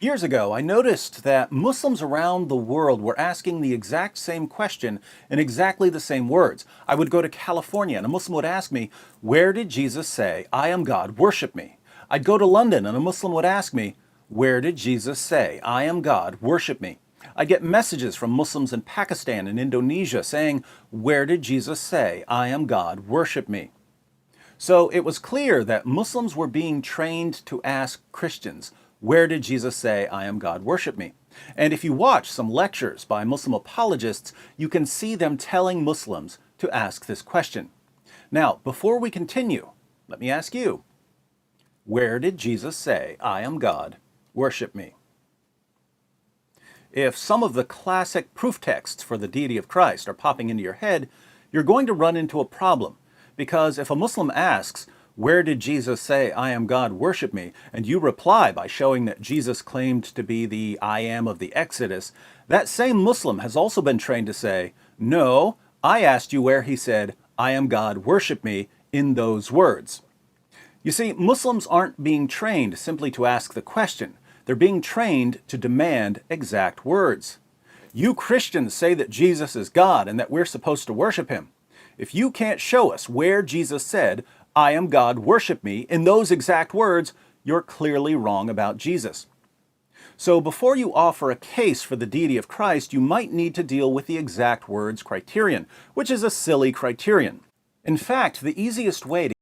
Years ago, I noticed that Muslims around the world were asking the exact same question in exactly the same words. I would go to California and a Muslim would ask me, "Where did Jesus say, 'I am God, worship me'?" I'd go to London and a Muslim would ask me, "Where did Jesus say, 'I am God, worship me'?" I'd get messages from Muslims in Pakistan and Indonesia saying, "Where did Jesus say, 'I am God, worship me'?" So it was clear that Muslims were being trained to ask Christians, "Where did Jesus say, 'I am God, worship me'?" And if you watch some lectures by Muslim apologists, you can see them telling Muslims to ask this question. Now, before we continue, let me ask you, where did Jesus say, "I am God, worship me"? If some of the classic proof texts for the deity of Christ are popping into your head, you're going to run into a problem. Because if a Muslim asks, "Where did Jesus say, 'I am God, worship me'?" and you reply by showing that Jesus claimed to be the "I am" of the Exodus, that same Muslim has also been trained to say, "No, I asked you where he said, 'I am God, worship me' in those words." You see, Muslims aren't being trained simply to ask the question. They're being trained to demand exact words. You Christians say that Jesus is God and that we're supposed to worship him. If you can't show us where Jesus said, "I am God, worship me," in those exact words, you're clearly wrong about Jesus. So before you offer a case for the deity of Christ, you might need to deal with the exact words criterion, which is a silly criterion. In fact, the easiest way to